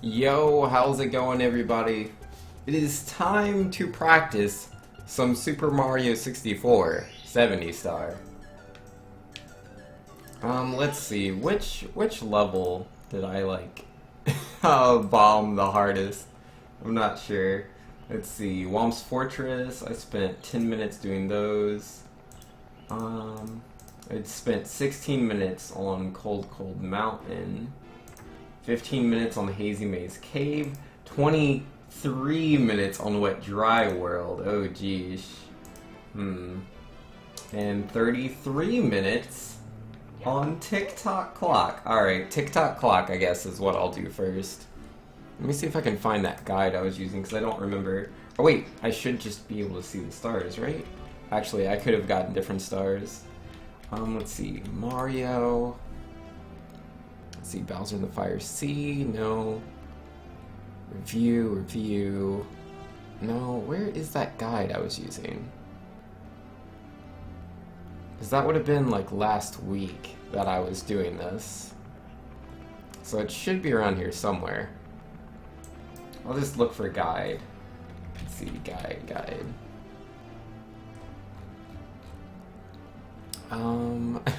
Yo, how's it going, everybody? It is time to practice some Super Mario 64 70 star. Let's see, which level did I bomb the hardest? I'm not sure. Let's see, Womp's Fortress, I spent 10 minutes doing those. I spent 16 minutes on Cold Mountain. 15 minutes on the Hazy Maze Cave, 23 minutes on Wet Dry World, oh geez. And 33 minutes on Tick-Tock Clock. Alright, Tick-Tock Clock I guess is what I'll do first. Let me see if I can find that guide I was using because I don't remember. Oh wait, I should just be able to see the stars, right? Actually, I could have gotten different stars. Let's see, Mario... Let's see, Bowser in the Fire Sea, no. Review. No, where is that guide I was using? Because that would have been like last week that I was doing this. So it should be around here somewhere. I'll just look for guide. Let's see, guide.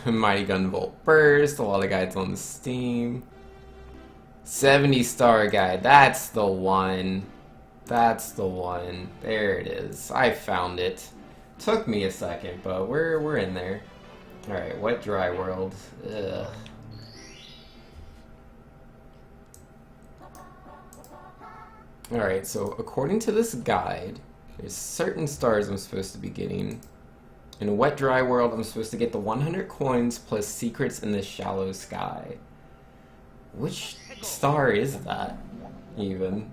Mighty Gun Volt Burst, a lot of guides on Steam. 70 star guide, that's the one. That's the one. There it is. I found it. Took me a second, but we're in there. Alright, Wet Dry World. Ugh. Alright, so according to this guide, there's certain stars I'm supposed to be getting. In a Wet Dry World, I'm supposed to get the 100 coins plus secrets in the shallow sky. Which star is that, even?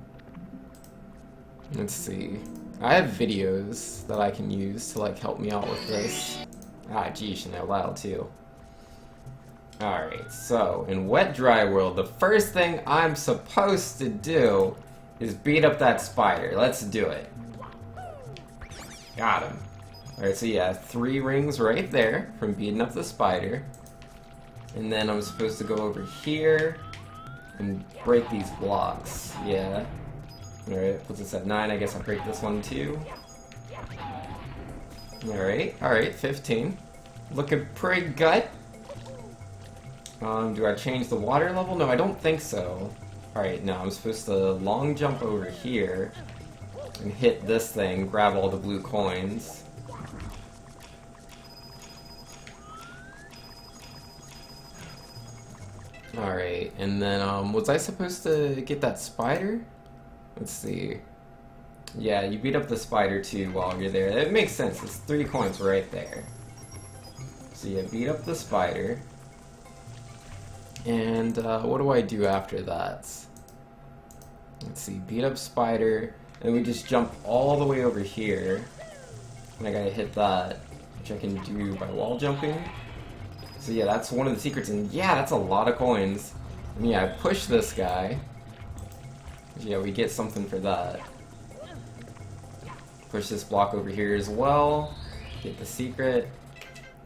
Let's see. I have videos that I can use to, like, help me out with this. Ah, geesh, and they're loud, too. Alright, so, in Wet Dry World, the first thing I'm supposed to do is beat up that spider. Let's do it. Got him. Alright, so yeah, 3 rings right there from beating up the spider. And then I'm supposed to go over here and break these blocks. Yeah. Alright, puts us at 9. I guess I'll break this one too. Alright, 15. Looking pretty good. Do I change the water level? No, I don't think so. Alright, now I'm supposed to long jump over here and hit this thing, grab all the blue coins. Alright, and then, was I supposed to get that spider? Let's see. Yeah, you beat up the spider too while you're there. It makes sense, it's 3 coins right there. So yeah, beat up the spider. And, what do I do after that? Let's see, beat up spider, and we just jump all the way over here. And I gotta hit that, which I can do by wall jumping. So yeah, that's one of the secrets, and yeah, that's a lot of coins. And yeah, I push this guy. Yeah, we get something for that. Push this block over here as well. Get the secret.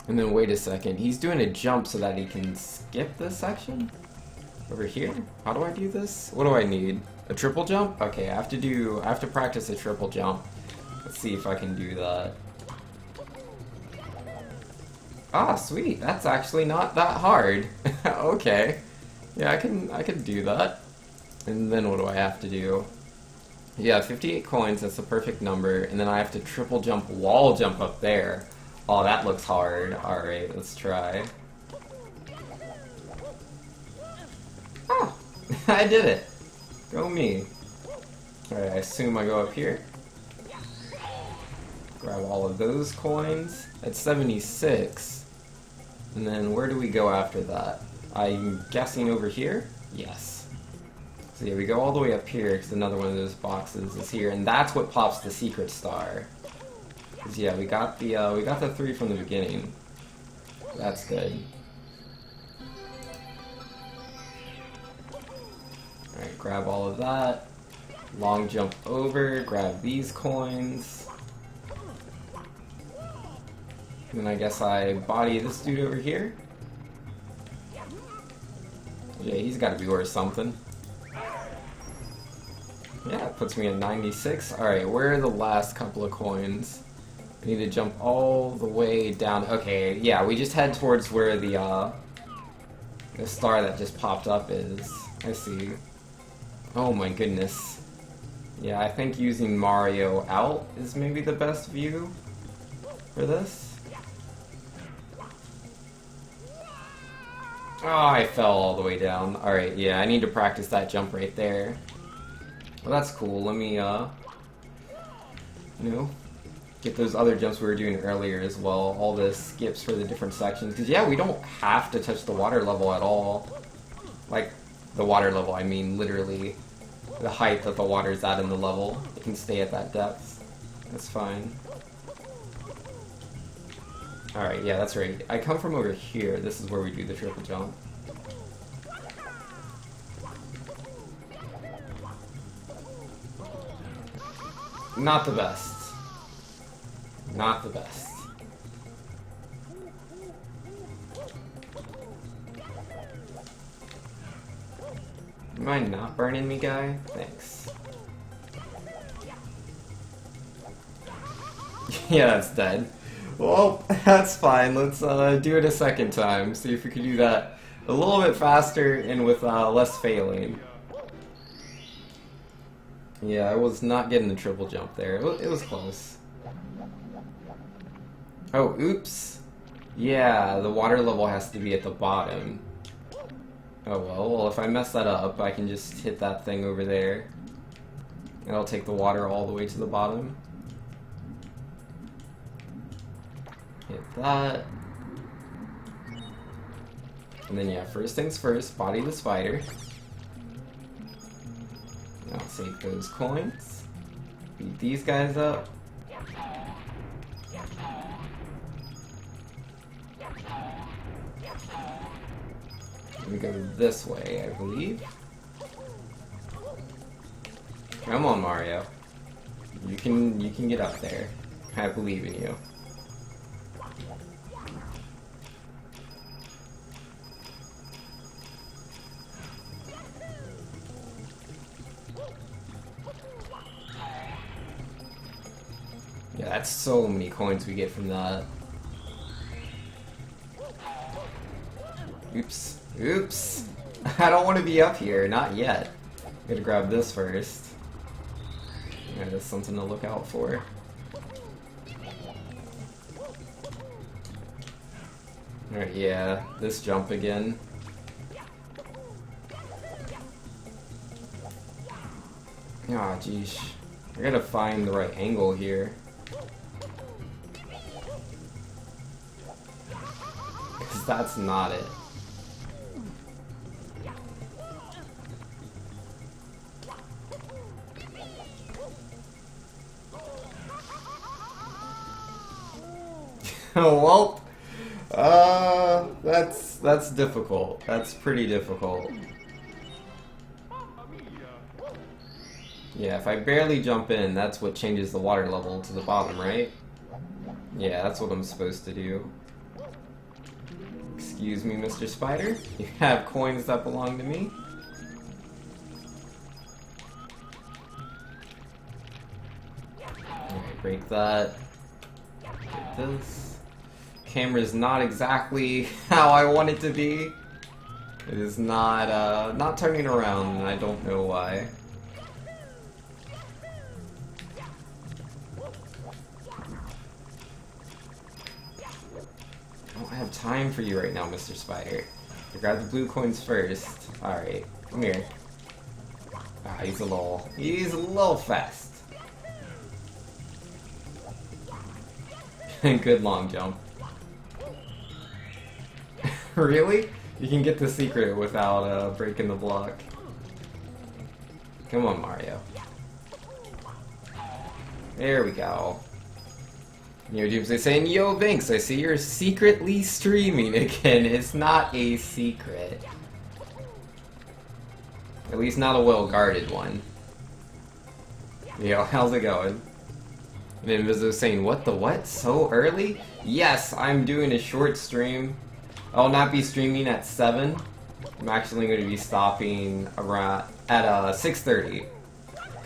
And then wait a second, he's doing a jump so that he can skip this section? Over here? How do I do this? What do I need? A triple jump? Okay, I have to practice a triple jump. Let's see if I can do that. Ah, sweet. That's actually not that hard. Okay. Yeah, I can do that. And then what do I have to do? Yeah, 58 coins, that's the perfect number. And then I have to triple jump, wall jump up there. Oh, that looks hard. Alright, let's try. Oh, I did it. Go me. Alright, I assume I go up here. Grab all of those coins. That's 76. And then where do we go after that? I'm guessing over here? Yes. So yeah, we go all the way up here because another one of those boxes is here, and that's what pops the secret star. Cause yeah, we got the 3 from the beginning. That's good. Alright, grab all of that. Long jump over, grab these coins. And then I guess I body this dude over here. Yeah, he's gotta be worth something. Yeah, it puts me at 96. Alright, where are the last couple of coins? I need to jump all the way down. Okay, yeah, we just head towards where the star that just popped up is. I see. Oh my goodness. Yeah, I think using Mario out is maybe the best view for this. Oh, I fell all the way down. Alright, yeah, I need to practice that jump right there. Well, that's cool. Let me, get those other jumps we were doing earlier as well. All the skips for the different sections. Because, yeah, we don't have to touch the water level at all. Like, the water level, I mean, literally the height that the water's at in the level. It can stay at that depth. That's fine. Alright, yeah, that's right. I come from over here. This is where we do the triple jump. Not the best. Not the best. You mind not burning me, guy? Thanks. Yeah, that's dead. Well, that's fine. Let's do it a second time. See if we can do that a little bit faster and with less failing. Yeah, I was not getting the triple jump there. It was close. Oh, oops. Yeah, the water level has to be at the bottom. Oh well, if I mess that up, I can just hit that thing over there. And I'll take the water all the way to the bottom. Hit that. And then yeah, first things first, body the spider. I'll save those coins. Beat these guys up. We go this way, I believe. Come on, Mario. You can get up there. I believe in you. Yeah, that's so many coins we get from that. Oops. Oops! I don't want to be up here, not yet. Gotta grab this first. Yeah, that's something to look out for. Alright, yeah, this jump again. Ah, jeez. I gotta find the right angle here. Because that's not it. Well, that's difficult. That's pretty difficult. Yeah, if I barely jump in, that's what changes the water level to the bottom, right? Yeah, that's what I'm supposed to do. Excuse me, Mr. Spider. You have coins that belong to me. Alright, break that. Get this. Camera's not exactly how I want it to be. It is not turning around, and I don't know why. I don't have time for you right now, Mr. Spider. I grab the blue coins first. Alright, come here. Ah, he's a little fast. Good long jump. Really? You can get the secret without breaking the block. Come on, Mario. There we go. Neo Doomsday saying, "Yo, Binks, I see you're secretly streaming again." It's not a secret. At least not a well-guarded one. Yo, how's it going? And Inviso saying, "What the what? So early?" Yes, I'm doing a short stream. I'll not be streaming at 7. I'm actually going to be stopping around at 6:30.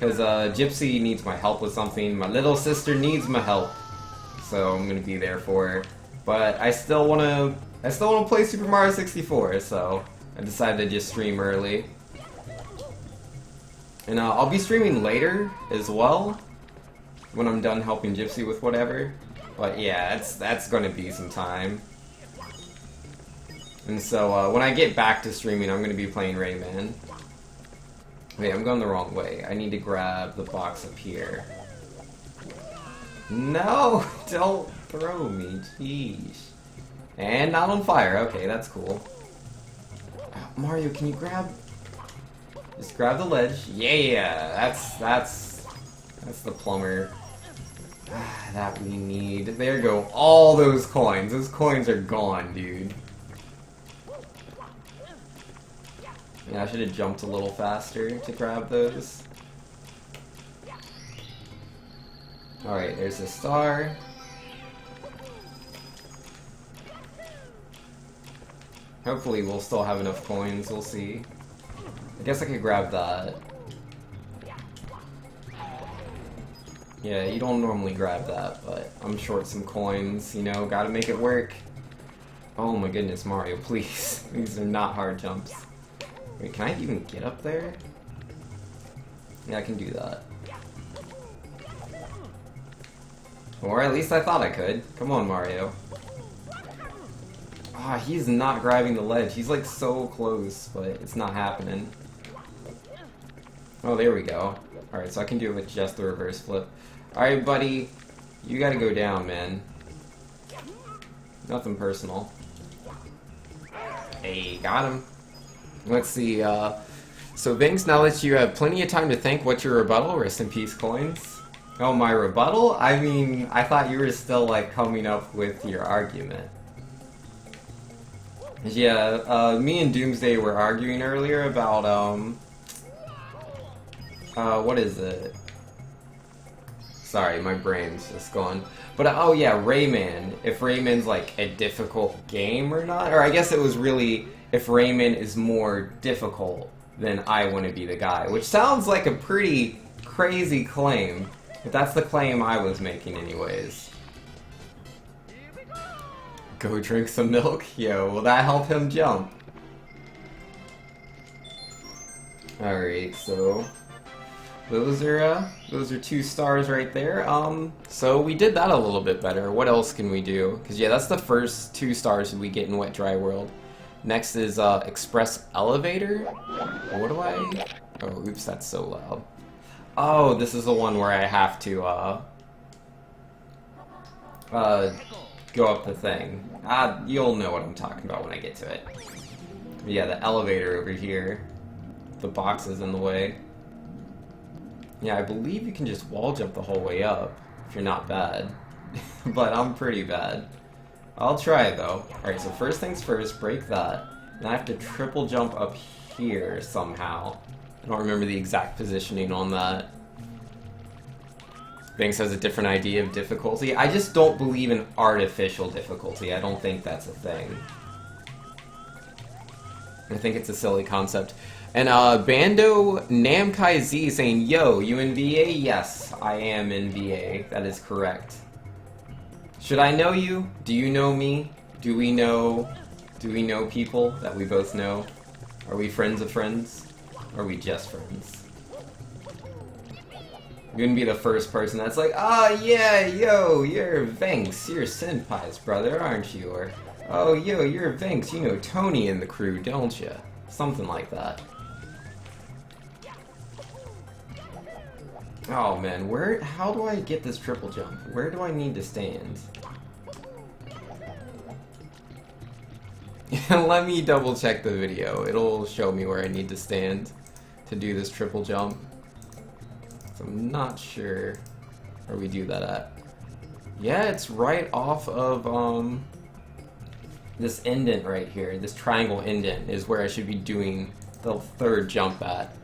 Because Gypsy needs my help with something. My little sister needs my help. So I'm gonna be there for her. But I still wanna play Super Mario 64, so I decided to just stream early. And I'll be streaming later as well, when I'm done helping Gypsy with whatever. But yeah, that's gonna be some time. And so when I get back to streaming, I'm gonna be playing Rayman. Wait, I'm going the wrong way. I need to grab the box up here. No! Don't throw me, jeez. And not on fire. Okay, that's cool. Mario, can you just grab the ledge? Yeah, that's the plumber that we need. There go all those coins. Those coins are gone, dude. Yeah, I should have jumped a little faster to grab those. Alright, there's a star. Hopefully we'll still have enough coins, we'll see. I guess I could grab that. Yeah, you don't normally grab that, but I'm short some coins, you know, gotta make it work. Oh my goodness, Mario, please. These are not hard jumps. Wait, can I even get up there? Yeah, I can do that. Or at least I thought I could. Come on, Mario. Ah, he's not grabbing the ledge. He's like so close, but it's not happening. Oh, there we go. Alright, so I can do it with just the reverse flip. Alright, buddy. You gotta go down, man. Nothing personal. Hey, got him. Let's see, so Vinks, now that you have plenty of time to think, what's your rebuttal? Rest in peace, coins. Oh, my rebuttal? I mean, I thought you were still, like, coming up with your argument. Yeah, me and Doomsday were arguing earlier about, what is it? Sorry, my brain's just gone. But, oh yeah, Rayman. If Rayman's, like, a difficult game or not. Or I guess it was really if Rayman is more difficult than I Want to Be the Guy. Which sounds like a pretty crazy claim. But that's the claim I was making anyways. Go drink some milk? Yo, will that help him jump? Alright, so those are 2 stars right there. So we did that a little bit better. What else can we do? Because yeah, that's the first 2 stars we get in Wet Dry World. Next is Express Elevator. What do I? Oh, oops, that's so loud. Oh, this is the one where I have to go up the thing. You'll know what I'm talking about when I get to it. Yeah, the elevator over here. The box is in the way. Yeah, I believe you can just wall jump the whole way up, if you're not bad. But I'm pretty bad. I'll try, though. Alright, so first things first, break that. Then I have to triple jump up here somehow. I don't remember the exact positioning on that. Banks has a different idea of difficulty. I just don't believe in artificial difficulty. I don't think that's a thing. I think it's a silly concept. And Bando Namkai Z saying, yo, you in VA? Yes, I am in VA. That is correct. Should I know you? Do you know me? Do we know people that we both know? Are we friends of friends? Or are we just friends? You wouldn't be the first person that's like, yeah, yo, you're Vinks, you're Senpai's brother, aren't you? Or, oh, yo, you're Vinks, you know Tony in the crew, don't you? Something like that. Oh man, how do I get this triple jump? Where do I need to stand? Let me double check the video. It'll show me where I need to stand to do this triple jump. So I'm not sure where we do that at. Yeah, it's right off of this indent right here. This triangle indent is where I should be doing the 3rd jump at.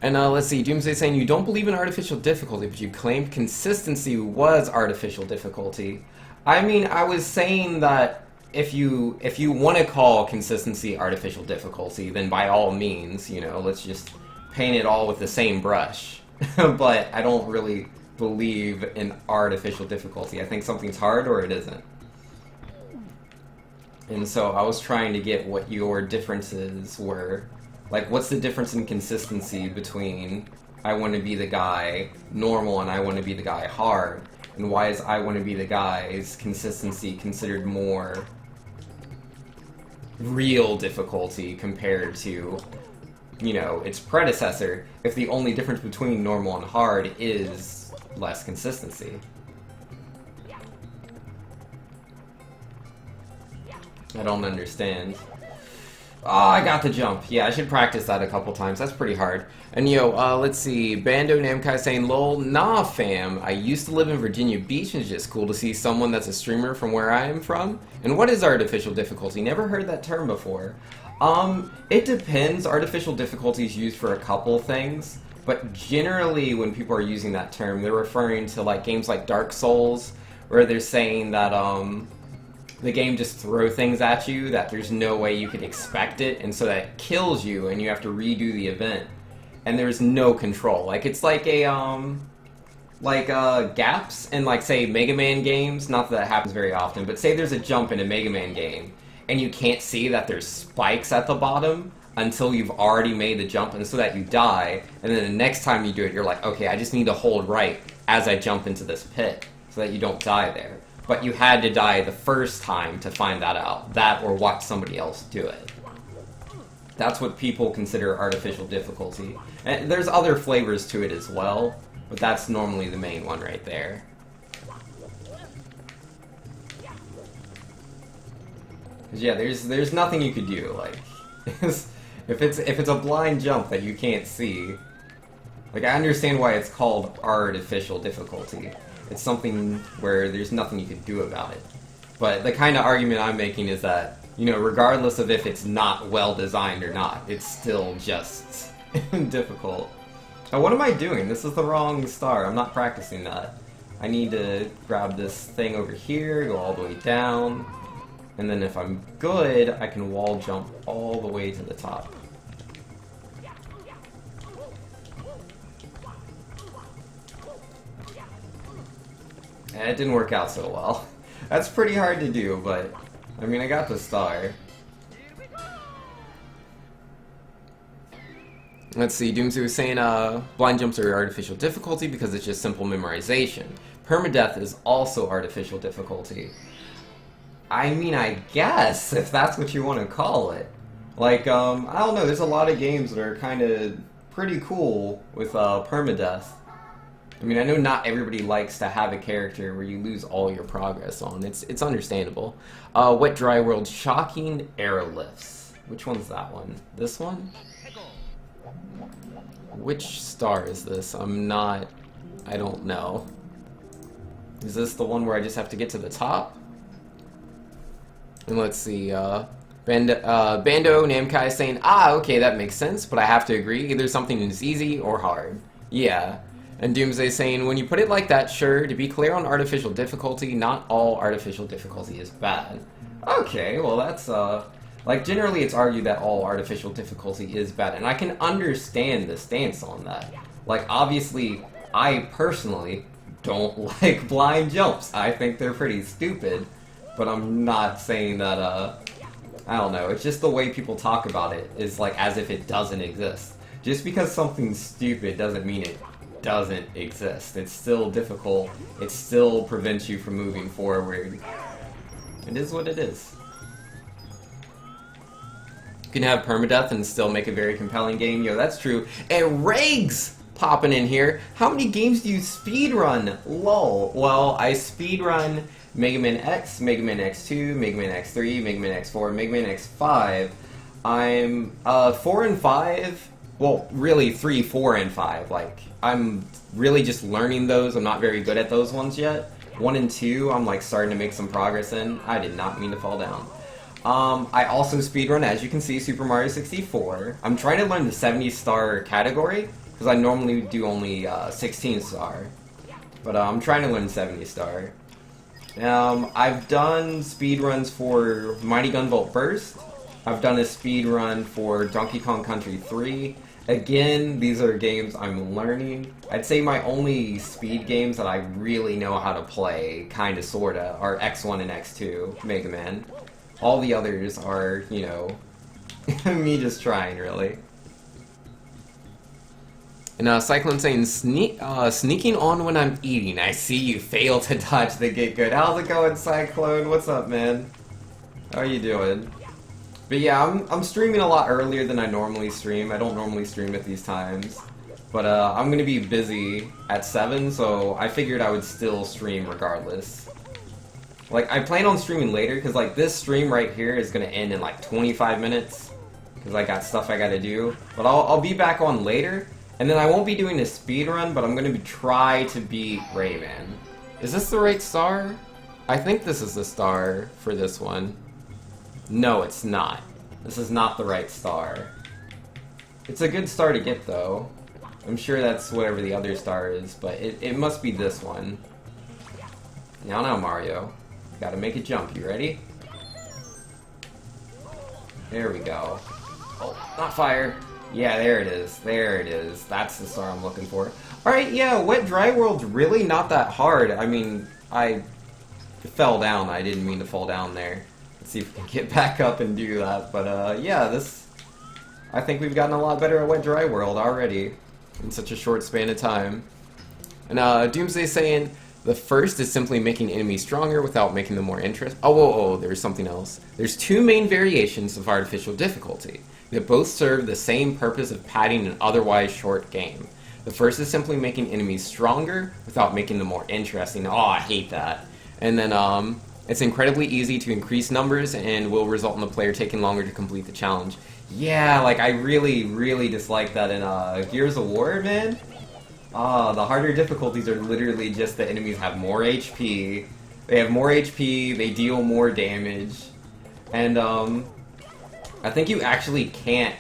And let's see, Doomsday saying you don't believe in artificial difficulty, but you claimed consistency was artificial difficulty. I mean, I was saying that if you want to call consistency artificial difficulty, then by all means, you know, let's just paint it all with the same brush. but I don't really believe in artificial difficulty. I think something's hard or it isn't. And so I was trying to get what your differences were. Like, what's the difference in consistency between I want to be the guy normal and I want to be the guy hard? And why is I want to be the guy's consistency considered more real difficulty compared to, you know, its predecessor, if the only difference between normal and hard is less consistency? I don't understand. Oh, I got the jump. Yeah, I should practice that a couple times. That's pretty hard. And yo, let's see. Bando Namkai saying, lol, nah fam. I used to live in Virginia Beach and it's just cool to see someone that's a streamer from where I am from. And what is artificial difficulty? Never heard that term before. It depends. Artificial difficulty is used for a couple things. But generally, when people are using that term, they're referring to like games like Dark Souls, where they're saying that, the game just throws things at you that there's no way you could expect it, and so that kills you, and you have to redo the event. And there's no control. Like, it's like a, gaps in, like, say, Mega Man games. Not that that happens very often, but say there's a jump in a Mega Man game, and you can't see that there's spikes at the bottom until you've already made the jump, and so that you die, and then the next time you do it, you're like, okay, I just need to hold right as I jump into this pit, so that you don't die there. But you had to die the first time to find that out. That or watch somebody else do it. That's what people consider artificial difficulty. And there's other flavors to it as well, but that's normally the main one right there. Yeah, there's nothing you could do. Like, if it's a blind jump that you can't see, like, I understand why it's called artificial difficulty. It's something where there's nothing you can do about it. But the kind of argument I'm making is that, you know, regardless of if it's not well designed or not, it's still just difficult. Oh, what am I doing? This is the wrong star. I'm not practicing that. I need to grab this thing over here, go all the way down, and then if I'm good, I can wall jump all the way to the top. It didn't work out so well. That's pretty hard to do, but, I mean, I got the star. Let's see, Doomsday was saying, blind jumps are artificial difficulty because it's just simple memorization. Permadeath is also artificial difficulty. I mean, I guess, if that's what you want to call it. Like, I don't know, there's a lot of games that are kind of pretty cool with, permadeath. I mean, I know not everybody likes to have a character where you lose all your progress on. It's understandable. Wet Dry World, shocking airlifts. Which one's that one? This one? Which star is this? I don't know. Is this the one where I just have to get to the top? And let's see, Bando Namkai is saying, okay, that makes sense, but I have to agree, either something is easy or hard. Yeah. And Doomsday saying, when you put it like that, sure, to be clear on artificial difficulty, not all artificial difficulty is bad. Okay, well that's, like, generally it's argued that all artificial difficulty is bad, and I can understand the stance on that. Like, obviously, I personally don't like blind jumps. I think they're pretty stupid, but I'm not saying that, I don't know, it's just the way people talk about it is like as if it doesn't exist. Just because something's stupid doesn't mean it doesn't exist. It's still difficult. It still prevents you from moving forward. It is what it is. You can have permadeath and still make a very compelling game. Yo, that's true. And Regs popping in here. How many games do you speedrun? Lol. Well, I speedrun Mega Man X, Mega Man X2, Mega Man X3, Mega Man X4, Mega Man X5. I'm 4 and 5. Well, really 3, 4, and 5. Like, I'm really just learning those. I'm not very good at those ones yet. 1 and 2, I'm like starting to make some progress in. I did not mean to fall down. I also speedrun, as you can see, Super Mario 64. I'm trying to learn the 70-star category, because I normally do only 16-star. But I'm trying to learn 70-star. I've done speedruns for Mighty Gunvolt Burst. I've done a speedrun for Donkey Kong Country 3. Again, these are games I'm learning. I'd say my only speed games that I really know how to play, kinda sorta, are X1 and X2, Mega Man. All the others are, you know, me just trying, really. And Cyclone saying, sneaking on when I'm eating. I see you fail to dodge the get good. How's it going, Cyclone? What's up, man? How are you doing? But yeah, I'm streaming a lot earlier than I normally stream. I don't normally stream at these times. But I'm going to be busy at 7, so I figured I would still stream regardless. Like, I plan on streaming later, because like this stream right here is going to end in like 25 minutes. Because I got stuff I got to do. But I'll be back on later, and then I won't be doing a speed run, but I'm going to try to beat Rayman. Is this the right star? I think this is the star for this one. No, it's not. This is not the right star. It's a good star to get, though. I'm sure that's whatever the other star is, but it must be this one. Now, Mario. Gotta make a jump. You ready? There we go. Oh, not fire. Yeah, there it is. There it is. That's the star I'm looking for. Alright, yeah, Wet Dry World's really not that hard. I mean, I fell down. I didn't mean to fall down there. Let's see if we can get back up and do that. But, yeah, this... I think we've gotten a lot better at Wet Dry World already. In such a short span of time. And, Doomsday saying, the first is simply making enemies stronger without making them more interesting. Oh, there's something else. There's two main variations of artificial difficulty that both serve the same purpose of padding an otherwise short game. The first is simply making enemies stronger without making them more interesting. Oh, I hate that. And then, it's incredibly easy to increase numbers and will result in the player taking longer to complete the challenge. Yeah, like, I really, really dislike that in, Gears of War, man. The harder difficulties are literally just the enemies have more HP. They have more HP, they deal more damage. And, I think you actually can't,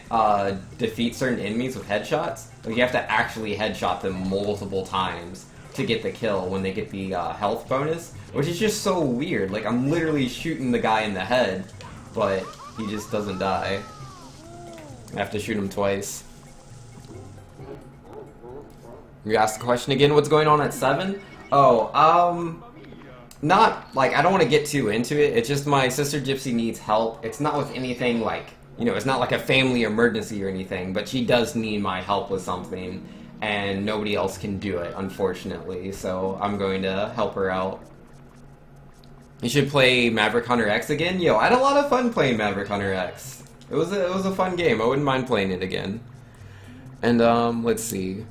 defeat certain enemies with headshots. Like, you have to actually headshot them multiple times to get the kill when they get the, health bonus. Which is just so weird. Like, I'm literally shooting the guy in the head, but he just doesn't die. I have to shoot him twice. You asked the question again, what's going on at 7? Oh, not, like, I don't want to get too into it. It's just my sister Gypsy needs help. It's not with anything like, you know, it's not like a family emergency or anything, but she does need my help with something, and nobody else can do it, unfortunately, so I'm going to help her out. You should play Maverick Hunter X again? Yo, I had a lot of fun playing Maverick Hunter X. It was a fun game. I wouldn't mind playing it again. And, let's see.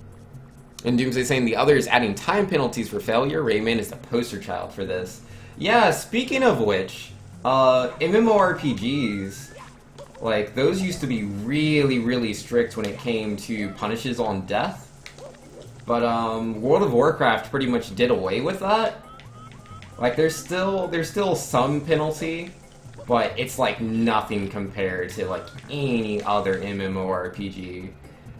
And Doomsday saying the other is adding time penalties for failure. Rayman is the poster child for this. Yeah, speaking of which, MMORPGs, like, those used to be really, really strict when it came to punishes on death. But, World of Warcraft pretty much did away with that. Like, there's still some penalty, but it's like nothing compared to like any other MMORPG.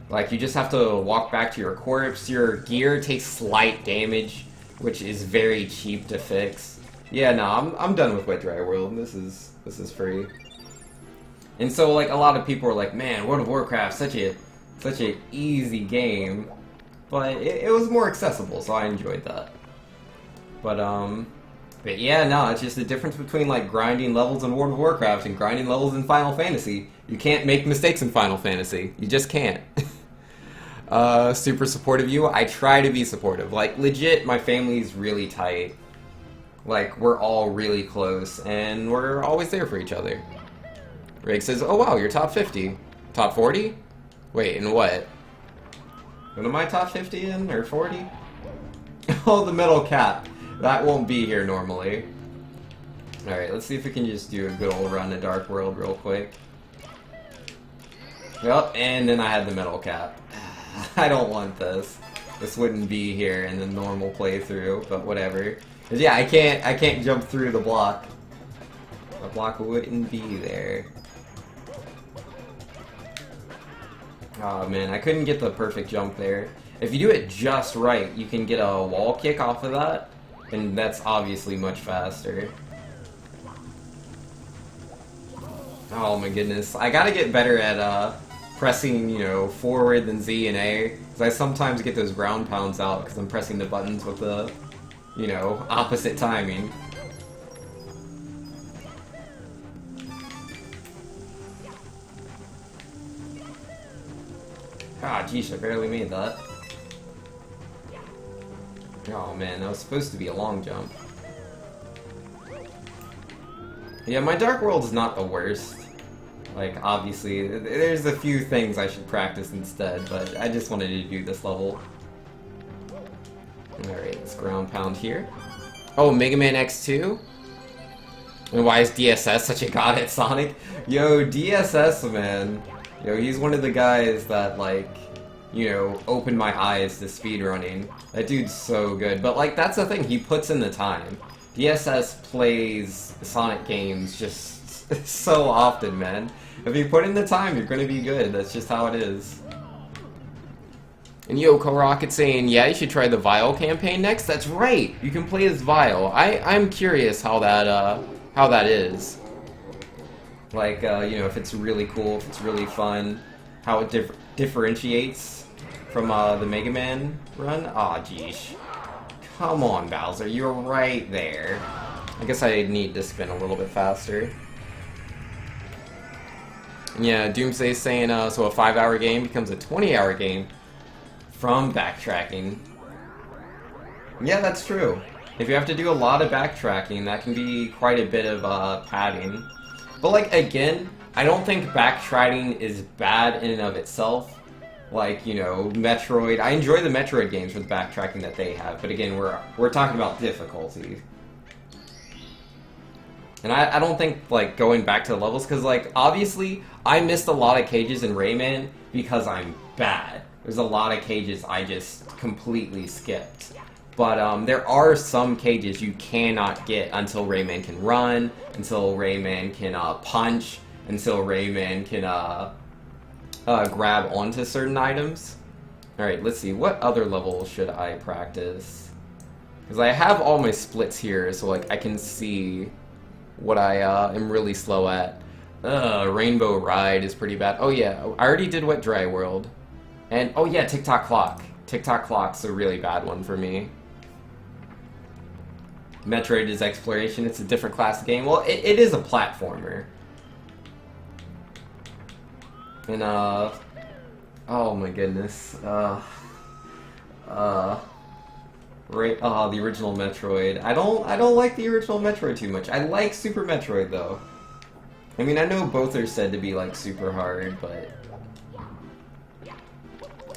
Like, you just have to walk back to your corpse. Your gear takes slight damage, which is very cheap to fix. Yeah, no, I'm done with Wet Dry World. This is free. And so, like, a lot of people are like, man, World of Warcraft, such a easy game, but it was more accessible, so I enjoyed that. But yeah, no, it's just the difference between, like, grinding levels in World of Warcraft and grinding levels in Final Fantasy. You can't make mistakes in Final Fantasy. You just can't. Super supportive of you. I try to be supportive. Like, legit, my family's really tight. Like, we're all really close, and we're always there for each other. Rake says, oh wow, you're top 50. Top 40? Wait, in what? What am I top 50 in, or 40? Oh, the metal cap. That won't be here normally. Alright, let's see if we can just do a good old run to Dark World real quick. Yep, and then I had the metal cap. I don't want this. This wouldn't be here in the normal playthrough, but whatever. 'Cause yeah, I can't jump through the block. The block wouldn't be there. Oh man, I couldn't get the perfect jump there. If you do it just right, you can get a wall kick off of that. And that's obviously much faster. Oh my goodness. I gotta get better at pressing, you know, forward then Z and A. Because I sometimes get those ground pounds out because I'm pressing the buttons with the, you know, opposite timing. Ah, geez, I barely made that. Oh man, that was supposed to be a long jump. Yeah, my Dark World is not the worst. Like, obviously, there's a few things I should practice instead, but I just wanted to do this level. Alright, let's ground pound here. Oh, Mega Man X2? And why is DSS such a god at Sonic? Yo, DSS, man. Yo, he's one of the guys that, like, you know, opened my eyes to speedrunning. That dude's so good. But, like, that's the thing, he puts in the time. DSS plays Sonic games just so often, man. If you put in the time, you're gonna be good. That's just how it is. And Yoko Rocket saying, yeah, you should try the Vile campaign next. That's right! You can play as Vile. I'm curious how that is. Like, you know, if it's really cool, if it's really fun, how it differentiates from the Mega Man run. Aw, geesh. Come on, Bowser, you're right there. I guess I need to spin a little bit faster. Yeah, Doomsday's saying, so a 5-hour game becomes a 20-hour game from backtracking. Yeah, that's true. If you have to do a lot of backtracking, that can be quite a bit of padding. But, like, again, I don't think backtracking is bad in and of itself. Like, you know, Metroid. I enjoy the Metroid games with backtracking that they have, but again, we're talking about difficulty. And I don't think, like, going back to the levels, because, like, obviously, I missed a lot of cages in Rayman because I'm bad. There's a lot of cages I just completely skipped. But there are some cages you cannot get until Rayman can run, until Rayman can punch, until Rayman can grab onto certain items. Alright, let's see, what other level should I practice? Because I have all my splits here, so like I can see what I am really slow at. Rainbow Ride is pretty bad. Oh yeah, I already did Wet Dry World. And, oh yeah, Tick-Tock Clock. Tick-Tock Clock's a really bad one for me. Metroid is exploration, it's a different class of game. Well, it is a platformer. And, oh my goodness. The original Metroid. I don't like the original Metroid too much. I like Super Metroid, though. I mean, I know both are said to be, like, super hard, but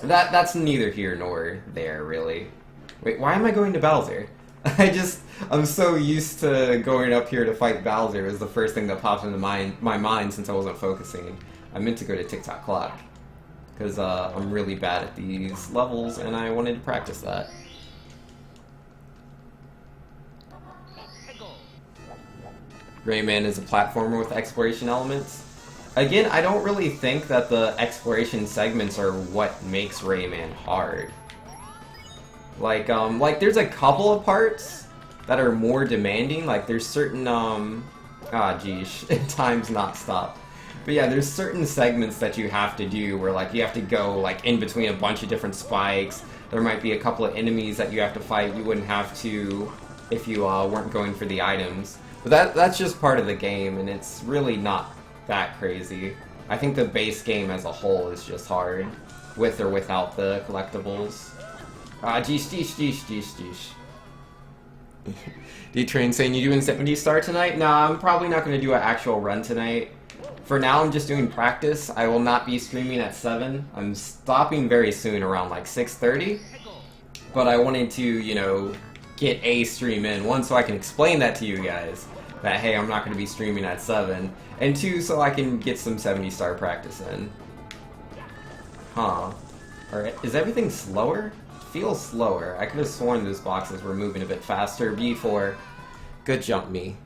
that's neither here nor there, really. Wait, why am I going to Bowser? I'm so used to going up here to fight Bowser. It was the first thing that popped into my mind since I wasn't focusing. I meant to go to Tick-Tock Clock, because I'm really bad at these levels, and I wanted to practice that. Rayman is a platformer with exploration elements. Again, I don't really think that the exploration segments are what makes Rayman hard. Like there's a couple of parts that are more demanding, like there's certain, time's not stopped. But yeah, there's certain segments that you have to do where, like, you have to go, like, in between a bunch of different spikes. There might be a couple of enemies that you have to fight you wouldn't have to if you, weren't going for the items. But that's just part of the game, and it's really not that crazy. I think the base game as a whole is just hard, with or without the collectibles. Geesh. D-Train saying, you doing 70 star tonight? Nah, I'm probably not going to do an actual run tonight. For now, I'm just doing practice. I will not be streaming at 7. I'm stopping very soon, around like 6:30. But I wanted to, you know, get a stream in. One, so I can explain that to you guys. That, hey, I'm not going to be streaming at 7. And 2, so I can get some 70 star practice in. Huh. Alright, is everything slower? Feels slower. I could have sworn those boxes were moving a bit faster before. Good jump, me.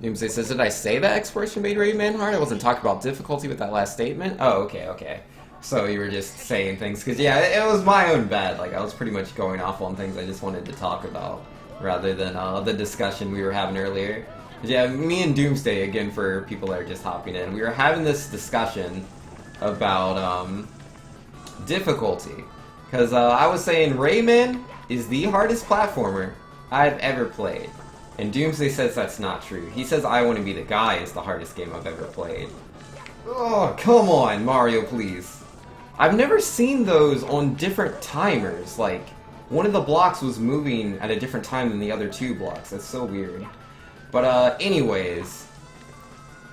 Doomsday says, did I say that exploration made Rayman hard? I wasn't talking about difficulty with that last statement? Oh, okay. So you were just saying things, because yeah, it was my own bad. Like, I was pretty much going off on things I just wanted to talk about, rather than the discussion we were having earlier. Yeah, me and Doomsday, again, for people that are just hopping in, we were having this discussion about difficulty. Because I was saying Rayman is the hardest platformer I've ever played. And Doomsday says that's not true. He says I Want to Be the Guy is the hardest game I've ever played. Oh, come on, Mario, please. I've never seen those on different timers. Like, one of the blocks was moving at a different time than the other two blocks. That's so weird. But, anyways,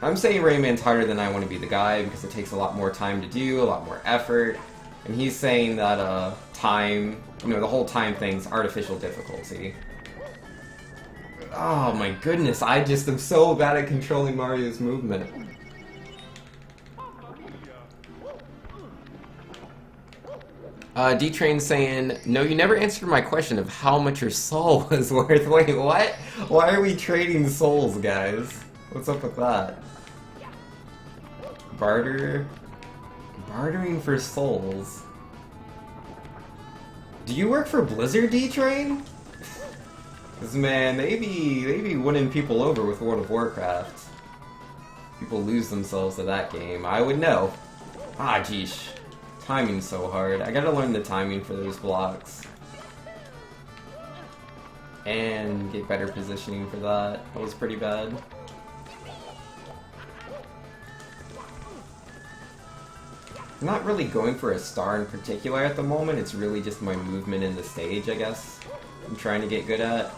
I'm saying Rayman's harder than I Want to Be the Guy because it takes a lot more time to do, a lot more effort. And he's saying that, time, you know, the whole time thing's artificial difficulty. Oh my goodness, I just am so bad at controlling Mario's movement. D-Train saying, no, you never answered my question of how much your soul was worth. Wait, what? Why are we trading souls, guys? What's up with that? Bartering for souls. Do you work for Blizzard, D-Train? Because, man, they be winning people over with World of Warcraft. People lose themselves to that game. I would know. Ah, geesh. Timing's so hard. I gotta learn the timing for those blocks. And get better positioning for that. That was pretty bad. I'm not really going for a star in particular at the moment. It's really just my movement in the stage, I guess. I'm trying to get good at.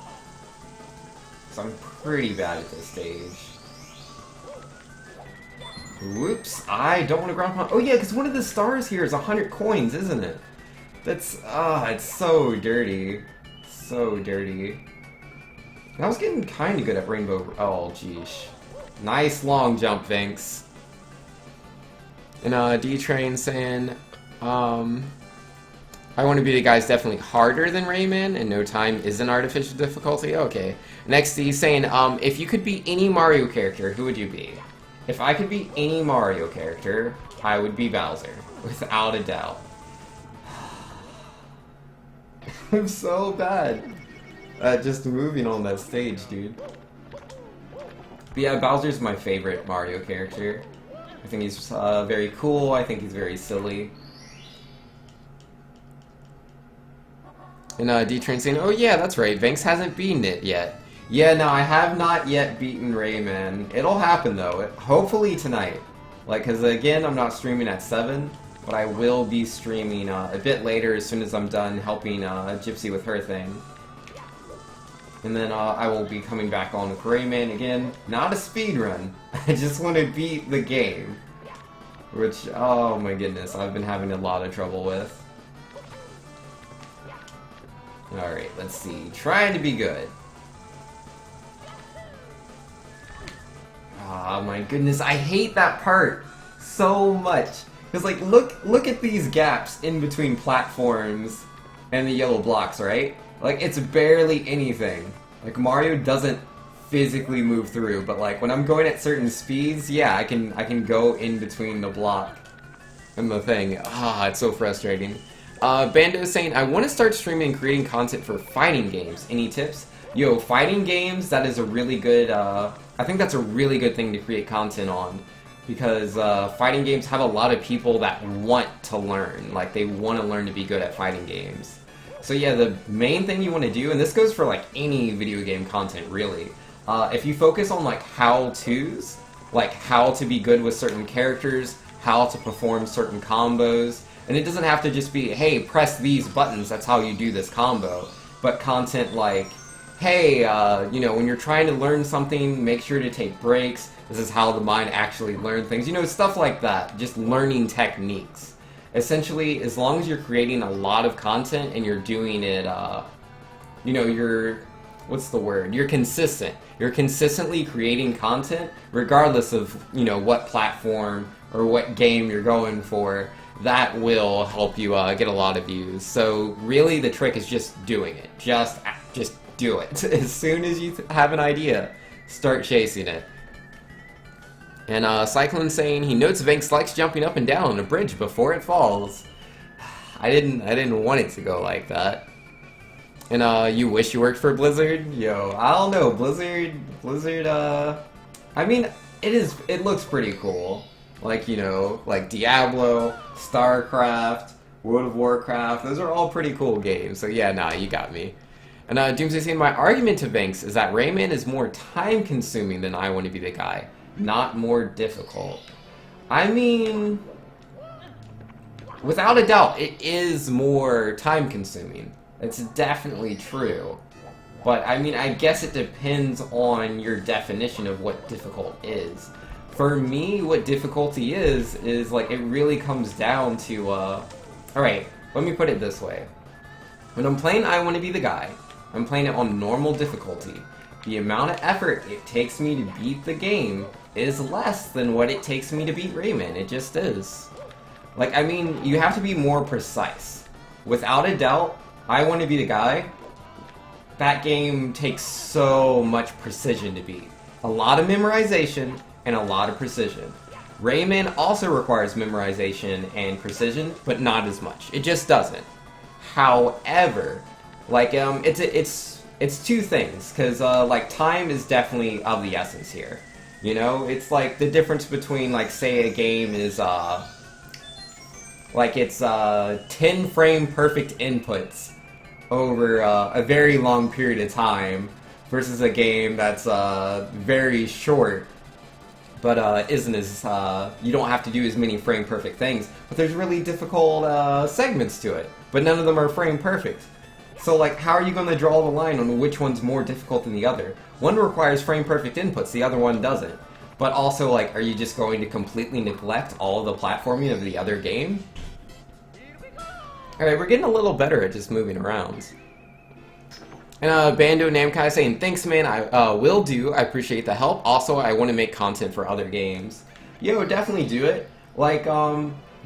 So I'm pretty bad at this stage. Whoops, I don't want to ground pound. Oh yeah, because one of the stars here is 100 coins, isn't it? That's, it's so dirty. So dirty. And I was getting kind of good at Rainbow. Oh, geesh. Nice long jump, Vinks. And, D-Train saying, I Want to Be the Guy's definitely harder than Rayman, and No Time is an artificial difficulty. Okay. Next, he's saying, if you could be any Mario character, who would you be? If I could be any Mario character, I would be Bowser, without a doubt. I'm so bad at just moving on that stage, dude. But yeah, Bowser's my favorite Mario character. I think he's very cool, I think he's very silly. And D-Train saying, oh yeah, that's right, Vanks hasn't beaten it yet. Yeah, no, I have not yet beaten Rayman. It'll happen though, hopefully tonight. Like, cause again, I'm not streaming at 7, but I will be streaming a bit later as soon as I'm done helping Gypsy with her thing. And then I will be coming back on with Rayman again. Not a speedrun. I just want to beat the game. Which, oh my goodness, I've been having a lot of trouble with. Alright, let's see. Trying to be good. Oh my goodness, I hate that part so much. Because like, look at these gaps in between platforms and the yellow blocks, right? Like, it's barely anything. Like, Mario doesn't physically move through, but like, when I'm going at certain speeds, yeah, I can go in between the block and the thing. Ah, it's so frustrating. Bando is saying, I want to start streaming and creating content for fighting games. Any tips? Yo, fighting games, that is a really good, I think that's a really good thing to create content on. Because fighting games have a lot of people that want to learn. Like, they want to learn to be good at fighting games. So yeah, the main thing you want to do, and this goes for like any video game content really, if you focus on like how-tos, like how to be good with certain characters, how to perform certain combos, and it doesn't have to just be, hey, press these buttons, that's how you do this combo, but content like, hey, you know, when you're trying to learn something, make sure to take breaks, this is how the mind actually learns things, you know, stuff like that, just learning techniques. Essentially, as long as you're creating a lot of content and you're doing it, you know, you're, what's the word? You're consistent. You're consistently creating content, regardless of, you know, what platform or what game you're going for, that will help you get a lot of views. So really, the trick is just doing it. Just do it. As soon as you have an idea, start chasing it. And Cyclone saying he notes Vanks likes jumping up and down on a bridge before it falls. I didn't want it to go like that. And you wish you worked for Blizzard? Yo, I don't know, Blizzard, I mean, it looks pretty cool. Like, you know, like Diablo, StarCraft, World of Warcraft, those are all pretty cool games. So yeah, nah, you got me. And Doomsday saying, my argument to Vinks is that Rayman is more time-consuming than I Want to Be the Guy, not more difficult. I mean, without a doubt, it is more time-consuming. It's definitely true. But, I mean, I guess it depends on your definition of what difficult is. For me, what difficulty is like, it really comes down to, alright, let me put it this way. When I'm playing I Want to Be the Guy, I'm playing it on normal difficulty. The amount of effort it takes me to beat the game is less than what it takes me to beat Rayman. It just is. Like, I mean, you have to be more precise. Without a doubt, I Want to Be the Guy, that game takes so much precision to beat. A lot of memorization and a lot of precision. Rayman also requires memorization and precision, but not as much. It just doesn't. However, like, it's two things, because, like, time is definitely of the essence here. You know, it's like the difference between, like, say a game is, like, it's, 10 frame perfect inputs over, a very long period of time, versus a game that's, very short, but, isn't as, you don't have to do as many frame perfect things, but there's really difficult, segments to it, but none of them are frame perfect. So, like, how are you going to draw the line on which one's more difficult than the other? One requires frame-perfect inputs, the other one doesn't. But also, like, are you just going to completely neglect all of the platforming of the other game? Alright, we're getting a little better at just moving around. And, Bando Namkai saying, thanks, man, I will do. I appreciate the help. Also, I want to make content for other games. Yo, definitely do it. Like,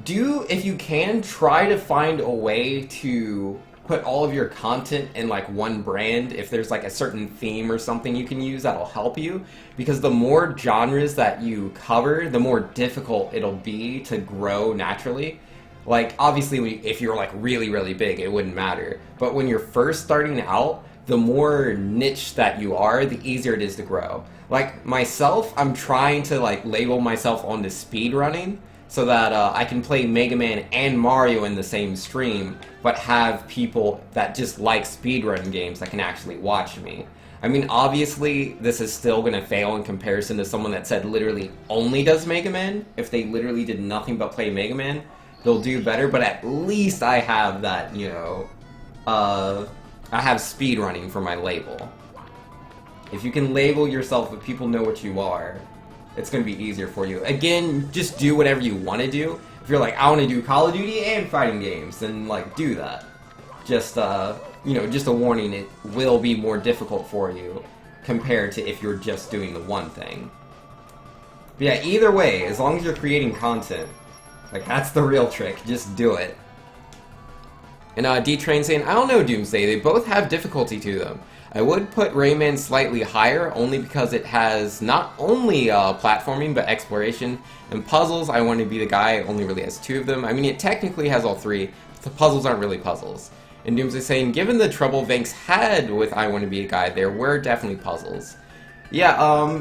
if you can, try to find a way to put all of your content in like one brand. If there's like a certain theme or something you can use, that'll help you, because the more genres that you cover, the more difficult it'll be to grow naturally. Like, obviously, if you're like really big, it wouldn't matter, but when you're first starting out, the more niche that you are, the easier it is to grow. Like myself, I'm trying to like label myself onto speedrunning, so that I can play Mega Man and Mario in the same stream, but have people that just like speedrun games that can actually watch me. I mean, obviously, this is still going to fail in comparison to someone that said literally only does Mega Man. If they literally did nothing but play Mega Man, they'll do better, but at least I have that, you know, I have speedrunning for my label. If you can label yourself if people know what you are, it's going to be easier for you. Again, just do whatever you want to do. If you're like, I want to do Call of Duty and fighting games, then, like, do that. Just, you know, just a warning, it will be more difficult for you compared to if you're just doing the one thing. But yeah, either way, as long as you're creating content, like, that's the real trick. Just do it. And, D-Train saying, I don't know, Doomsday, they both have difficulty to them. I would put Rayman slightly higher, only because it has not only platforming, but exploration and puzzles. I Want to Be the Guy only really has 2 of them. I mean, it technically has all 3, but the puzzles aren't really puzzles. And Doomsday saying, given the trouble Vinks had with I Want to Be a Guy, there were definitely puzzles. Yeah,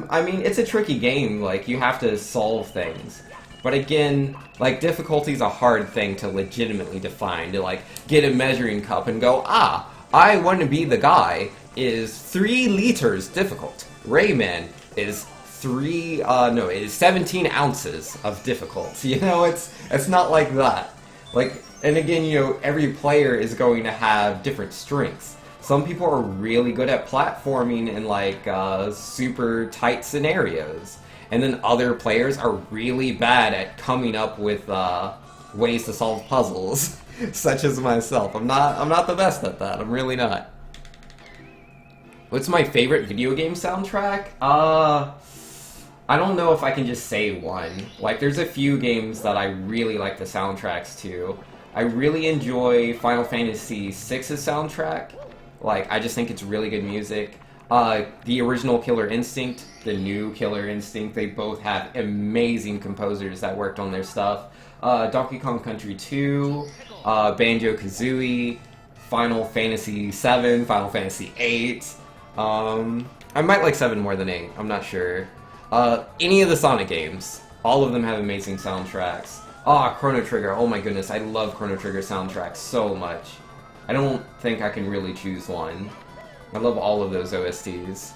I mean, it's a tricky game. Like, you have to solve things. But again, like, difficulty is a hard thing to legitimately define. To, like, get a measuring cup and go, ah, I Want to Be the Guy is 3 liters difficult. Rayman is 17 ounces of difficult. You know, it's not like that. Like, and again, you know, every player is going to have different strengths. Some people are really good at platforming in, like, super tight scenarios. And then other players are really bad at coming up with, ways to solve puzzles. Such as myself. I'm not the best at that. I'm really not. What's my favorite video game soundtrack? I don't know if I can just say one. Like, there's a few games that I really like the soundtracks to. I really enjoy Final Fantasy VI's soundtrack. Like, I just think it's really good music. The original Killer Instinct, the new Killer Instinct, they both have amazing composers that worked on their stuff. Donkey Kong Country 2, Banjo-Kazooie, Final Fantasy 7, Final Fantasy 8. I might like 7 more than 8, I'm not sure. Any of the Sonic games. All of them have amazing soundtracks. Ah, Chrono Trigger, oh my goodness, I love Chrono Trigger soundtracks so much. I don't think I can really choose one. I love all of those OSTs.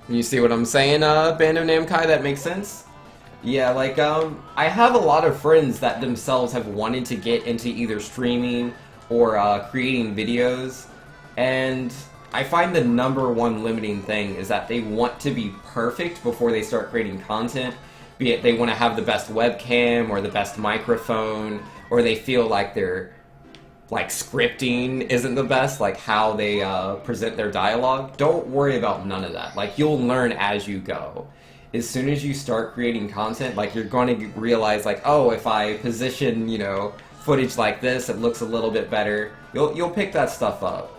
You see what I'm saying, Band of Namkai? That makes sense? Yeah, like, I have a lot of friends that themselves have wanted to get into either streaming or, creating videos, and I find the #1 limiting thing is that they want to be perfect before they start creating content, be it they want to have the best webcam or the best microphone, or they feel like their, like, scripting isn't the best, like how they, present their dialogue. Don't worry about none of that. Like, you'll learn as you go. As soon as you start creating content, like, you're going to realize, like, oh, if I position, you know, footage like this, it looks a little bit better. You'll pick that stuff up.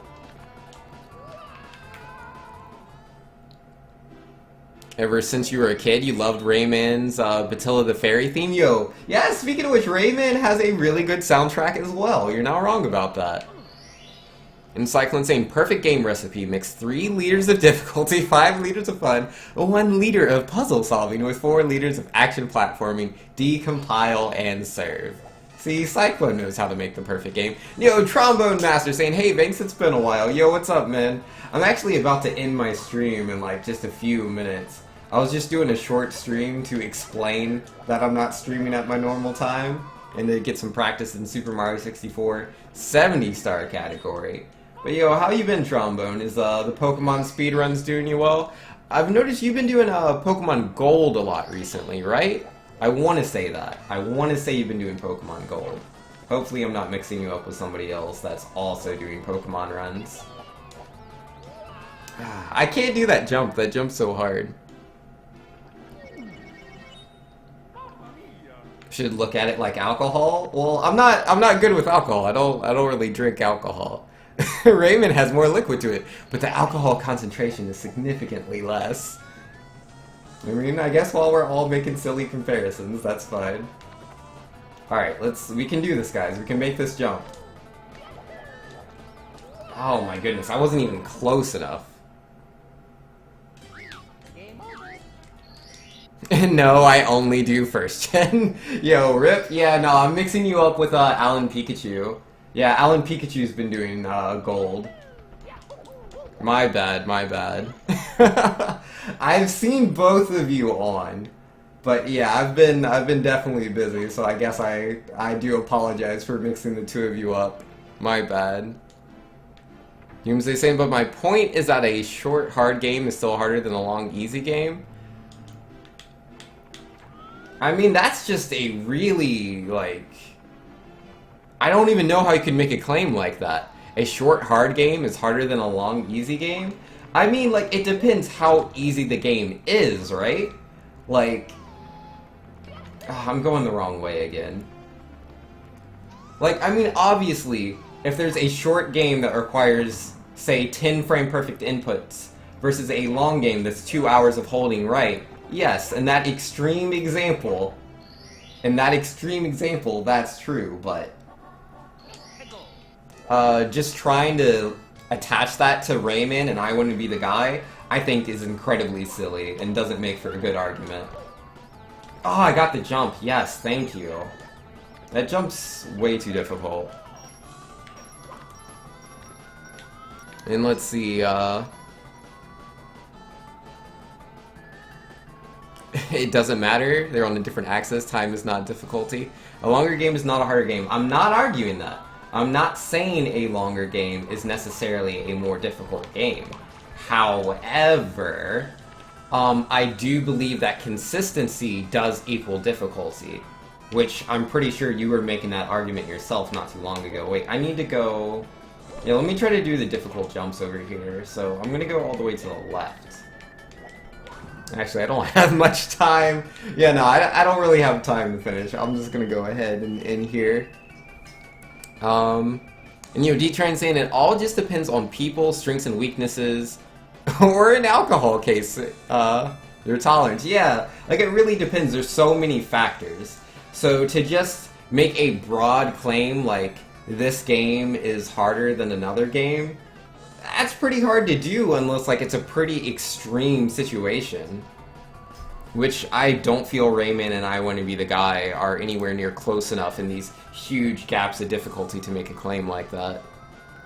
Ever since you were a kid, you loved Rayman's Batilla the Fairy theme? Yo, yeah, speaking of which, Rayman has a really good soundtrack as well. You're not wrong about that. And Cyclone saying, perfect game recipe. Mix 3 liters of difficulty, 5 liters of fun, 1 liter of puzzle solving with 4 liters of action platforming. Decompile and serve. See, Cyclone knows how to make the perfect game. Yo, Trombone Master saying, hey, Banks, it's been a while. Yo, what's up, man? I'm actually about to end my stream in, like, just a few minutes. I was just doing a short stream to explain that I'm not streaming at my normal time and to get some practice in Super Mario 64 70-star category. But yo, how you been, Trombone? Is the Pokemon speedruns doing you well? I've noticed you've been doing Pokemon Gold a lot recently, right? I want to say that. I want to say you've been doing Pokemon Gold. Hopefully I'm not mixing you up with somebody else that's also doing Pokemon runs. I can't do that jump. That jump's so hard. Should look at it like alcohol. Well, I'm not good with alcohol. I don't really drink alcohol. Rayman has more liquid to it, but the alcohol concentration is significantly less. I mean, I guess while we're all making silly comparisons, that's fine. All right, we can do this, guys. We can make this jump. Oh my goodness, I wasn't even close enough. No, I only do first gen. Yo, rip. Yeah, no, I'm mixing you up with Alan Pikachu. Yeah, Alan Pikachu's been doing gold. My bad, my bad. I've seen both of you on, but yeah, I've been definitely busy, so I guess I do apologize for mixing the two of you up. My bad. Doomsday saying, but my point is that a short, hard game is still harder than a long, easy game. I mean, that's just a really, like... I don't even know how you can make a claim like that. A short, hard game is harder than a long, easy game? I mean, like, it depends how easy the game is, right? Like... I'm going the wrong way again. Like, I mean, obviously, if there's a short game that requires, say, 10 frame perfect inputs versus a long game that's 2 hours of holding right, yes, in that extreme example, that's true, but just trying to attach that to Rayman and I Wouldn't Be the Guy, I think is incredibly silly and doesn't make for a good argument. Oh, I got the jump. Yes, thank you. That jump's way too difficult. And let's see, it doesn't matter. They're on a different axis. Time is not difficulty. A longer game is not a harder game. I'm not arguing that. I'm not saying a longer game is necessarily a more difficult game. However, I do believe that consistency does equal difficulty, which I'm pretty sure you were making that argument yourself not too long ago. Wait, I need to go... Yeah, let me try to do the difficult jumps over here. So I'm going to go all the way to the left. Actually, I don't have much time. Yeah, no, I don't really have time to finish. I'm just going to go ahead and end here. And you know, D-Train saying it all just depends on people, strengths and weaknesses, or in alcohol case, their tolerance. Yeah, like it really depends. There's so many factors. So to just make a broad claim like this game is harder than another game, that's pretty hard to do unless like it's a pretty extreme situation. Which I don't feel Rayman and I Want to Be the Guy are anywhere near close enough in these huge gaps of difficulty to make a claim like that.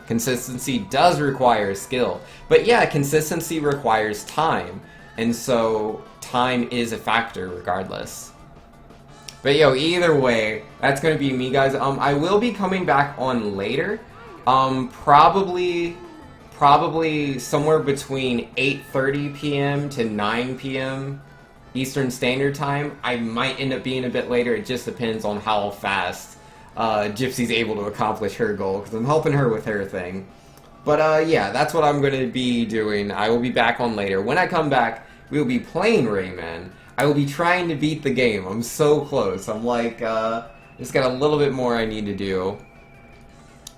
Consistency does require skill. But yeah, consistency requires time. And so time is a factor regardless. But yo, either way, that's going to be me, guys. I will be coming back on later. Probably somewhere between 8:30 p.m. to 9 p.m. Eastern Standard Time. I might end up being a bit later. It just depends on how fast Gypsy's able to accomplish her goal, because I'm helping her with her thing. But yeah, that's what I'm going to be doing. I will be back on later. When I come back, we will be playing Rayman. I will be trying to beat the game. I'm so close. I'm like, just got a little bit more I need to do.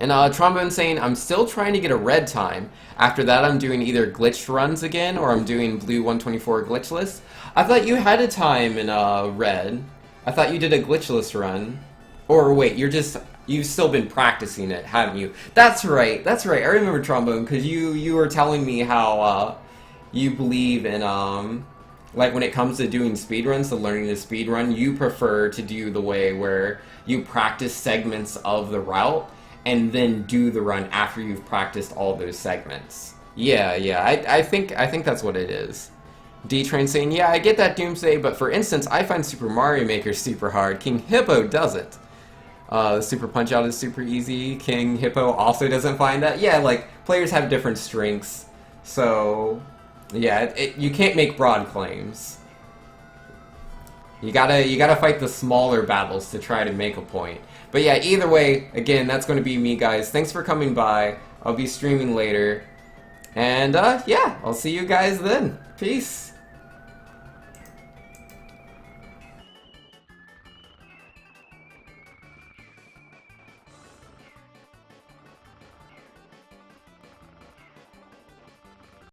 And Trombone saying, I'm still trying to get a red time. After that, I'm doing either glitched runs again, or I'm doing blue 124 glitchless. I thought you had a time in red. I thought you did a glitchless run. Or wait, you've still been practicing it, haven't you? That's right. I remember Trombone, because you were telling me how you believe in like when it comes to doing speedruns, to learning to speedrun, you prefer to do the way where you practice segments of the route and then do the run after you've practiced all those segments. Yeah, I think that's what it is. D-Train saying, yeah, I get that Doomsday, but for instance, I find Super Mario Maker super hard. King Hippo doesn't. The Super Punch-Out is super easy. King Hippo also doesn't find that. Yeah, like, players have different strengths. So, yeah, you can't make broad claims. You gotta fight the smaller battles to try to make a point. But yeah, either way, again, that's going to be me, guys. Thanks for coming by. I'll be streaming later. And, yeah, I'll see you guys then. Peace.